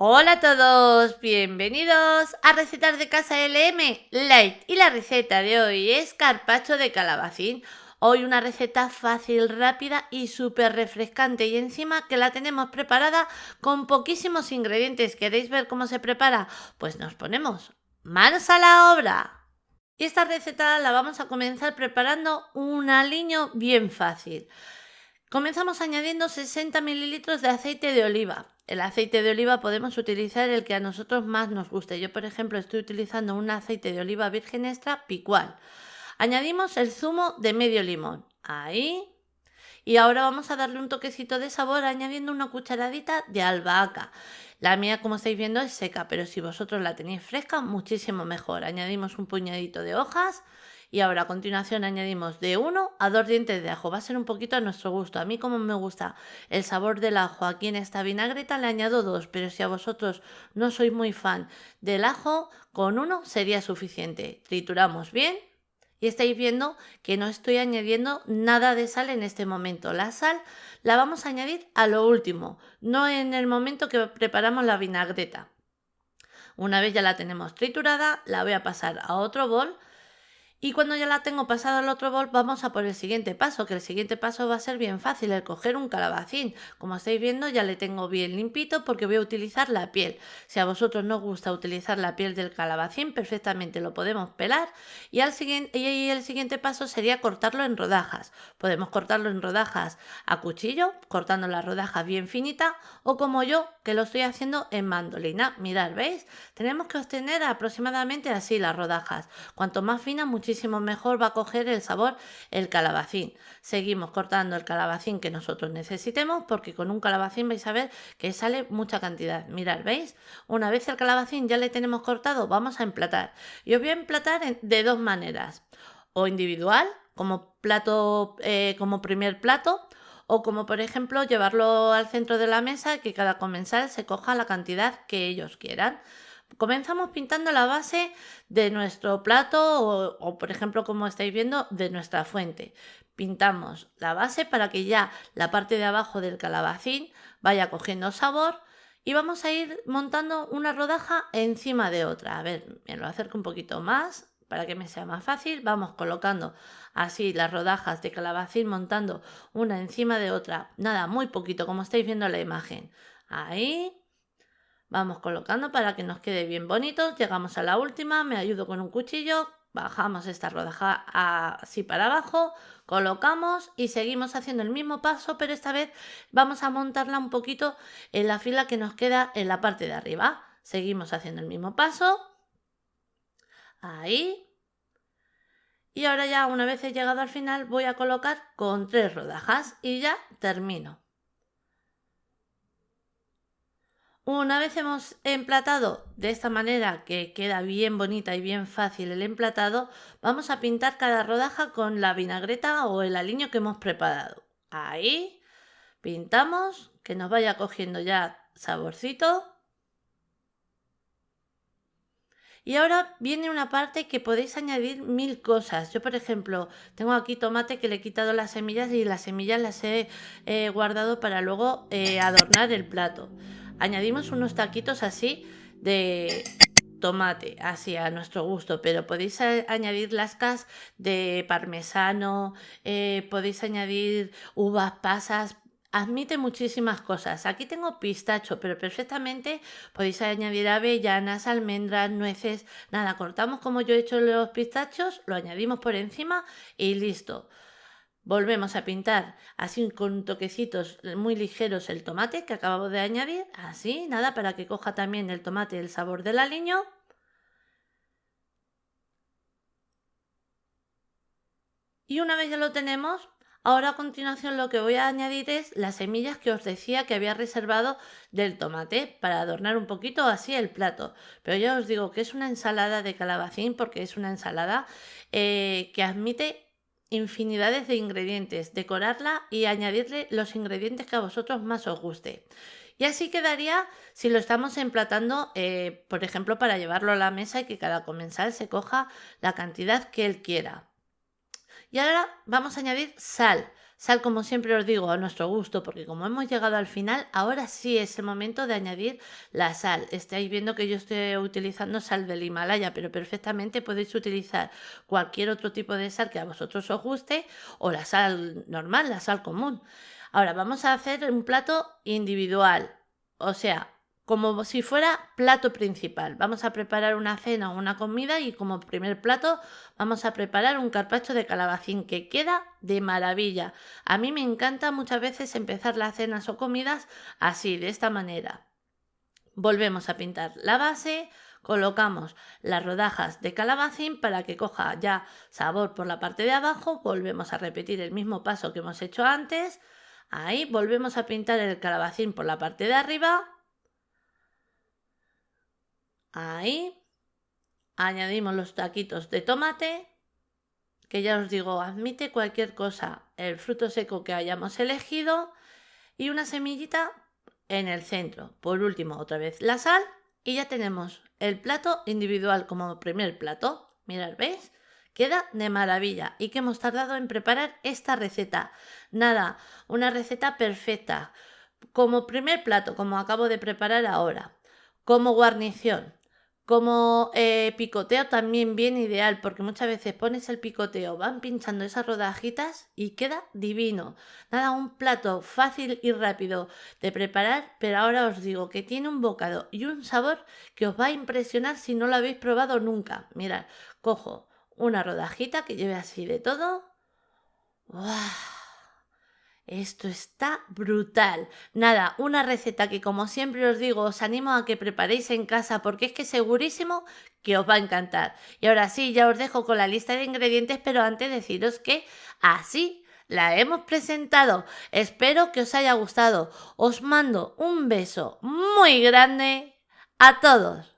Hola a todos, bienvenidos a Recetas de Casa LM Light y la receta de hoy es carpaccio de calabacín. Hoy una receta fácil, rápida y súper refrescante y encima que la tenemos preparada con poquísimos ingredientes. ¿Queréis ver cómo se prepara? Pues nos ponemos manos a la obra. Y esta receta la vamos a comenzar preparando un aliño bien fácil. Comenzamos añadiendo 60 mililitros de aceite de oliva. El aceite de oliva podemos utilizar el que a nosotros más nos guste. Yo, por ejemplo, estoy utilizando un aceite de oliva virgen extra Picual. Añadimos el zumo de medio limón. Ahí. Y ahora vamos a darle un toquecito de sabor añadiendo una cucharadita de albahaca. La mía, como estáis viendo, es seca, pero si vosotros la tenéis fresca, muchísimo mejor. Añadimos un puñadito de hojas y ahora a continuación añadimos de 1 a 2 dientes de ajo. Va a ser un poquito a nuestro gusto. A mí, como me gusta el sabor del ajo aquí en esta vinagreta, le añado 2, pero si a vosotros no sois muy fan del ajo, con 1 sería suficiente. Trituramos bien. Y estáis viendo que no estoy añadiendo nada de sal en este momento. La sal la vamos a añadir a lo último, no en el momento que preparamos la vinagreta. Una vez ya la tenemos triturada, la voy a pasar a otro bol. Y cuando ya la tengo pasada al otro bol, vamos a por el siguiente paso, que el siguiente paso va a ser bien fácil, el coger un calabacín. Como estáis viendo, ya le tengo bien limpito porque voy a utilizar la piel. Si a vosotros no os gusta utilizar la piel del calabacín, perfectamente lo podemos pelar. Y el siguiente paso sería cortarlo en rodajas. Podemos cortarlo en rodajas a cuchillo, cortando las rodajas bien finitas, o como yo, que lo estoy haciendo en mandolina. Mirad, ¿veis? Tenemos que obtener aproximadamente así las rodajas. Cuanto más fina, muchísimo mejor va a coger el sabor el calabacín. Seguimos cortando el calabacín que nosotros necesitemos porque con un calabacín vais a ver que sale mucha cantidad. Mirad, ¿veis? Una vez el calabacín ya le tenemos cortado, vamos a emplatar. Y os voy a emplatar de dos maneras. O individual, como plato, como primer plato, o como por ejemplo llevarlo al centro de la mesa y que cada comensal se coja la cantidad que ellos quieran. Comenzamos pintando la base de nuestro plato o, por ejemplo, como estáis viendo, de nuestra fuente. Pintamos la base para que ya la parte de abajo del calabacín vaya cogiendo sabor y vamos a ir montando una rodaja encima de otra. A ver, me lo acerco un poquito más para que me sea más fácil. Vamos colocando así las rodajas de calabacín montando una encima de otra. Nada, muy poquito, como estáis viendo en la imagen. Ahí. Vamos colocando para que nos quede bien bonito. Llegamos a la última, me ayudo con un cuchillo, bajamos esta rodaja así para abajo, colocamos y seguimos haciendo el mismo paso, pero esta vez vamos a montarla un poquito en la fila que nos queda en la parte de arriba. Seguimos haciendo el mismo paso. Ahí. Y ahora ya una vez he llegado al final voy a colocar con 3 rodajas y ya termino. Una vez hemos emplatado de esta manera que queda bien bonita y bien fácil el emplatado, vamos a pintar cada rodaja con la vinagreta o el aliño que hemos preparado. Ahí pintamos, que nos vaya cogiendo ya saborcito. Y ahora viene una parte que podéis añadir 1000 cosas. Yo, por ejemplo, tengo aquí tomate que le he quitado las semillas y las semillas las he guardado para luego adornar el plato. Añadimos unos taquitos así de tomate, así a nuestro gusto, pero podéis añadir lascas de parmesano, podéis añadir uvas pasas. Admite muchísimas cosas. Aquí tengo pistacho, pero perfectamente podéis añadir avellanas, almendras, nueces. Nada, cortamos como yo he hecho los pistachos, lo añadimos por encima y listo. Volvemos a pintar así con toquecitos muy ligeros el tomate que acabamos de añadir. Así, nada, para que coja también el tomate el sabor del aliño. Y una vez ya lo tenemos, ahora a continuación lo que voy a añadir es las semillas que os decía que había reservado del tomate para adornar un poquito así el plato. Pero ya os digo que es una ensalada de calabacín porque es una ensalada que admite infinidades de ingredientes. Decorarla y añadirle los ingredientes que a vosotros más os guste. Y así quedaría si lo estamos emplatando, por ejemplo, para llevarlo a la mesa y que cada comensal se coja la cantidad que él quiera. Y ahora vamos a añadir sal. Sal, como siempre os digo, a nuestro gusto, porque como hemos llegado al final, ahora sí es el momento de añadir la sal. Estáis viendo que yo estoy utilizando sal del Himalaya, pero perfectamente podéis utilizar cualquier otro tipo de sal que a vosotros os guste o la sal normal, la sal común. Ahora vamos a hacer un plato individual, o sea, como si fuera plato principal. Vamos a preparar una cena o una comida y como primer plato vamos a preparar un carpaccio de calabacín que queda de maravilla. A mí me encanta muchas veces empezar las cenas o comidas así, de esta manera. Volvemos a pintar la base, colocamos las rodajas de calabacín para que coja ya sabor por la parte de abajo, volvemos a repetir el mismo paso que hemos hecho antes. Ahí volvemos a pintar el calabacín por la parte de arriba. Ahí añadimos los taquitos de tomate, que ya os digo, admite cualquier cosa, el fruto seco que hayamos elegido, y una semillita en el centro. Por último, otra vez la sal y ya tenemos el plato individual como primer plato. Mirad, ¿veis? Queda de maravilla. ¿Y que hemos tardado en preparar esta receta? Nada, una receta perfecta. Como primer plato, como acabo de preparar ahora. Como guarnición. Como picoteo también bien ideal, porque muchas veces pones el picoteo, van pinchando esas rodajitas y queda divino. Nada, un plato fácil y rápido de preparar, pero ahora os digo que tiene un bocado y un sabor que os va a impresionar si no lo habéis probado nunca. Mirad, cojo una rodajita que lleve así de todo. ¡Wow! Esto está brutal. Nada, una receta que como siempre os digo, os animo a que preparéis en casa porque es que segurísimo que os va a encantar. Y ahora sí, ya os dejo con la lista de ingredientes, pero antes deciros que así la hemos presentado. Espero que os haya gustado. Os mando un beso muy grande a todos.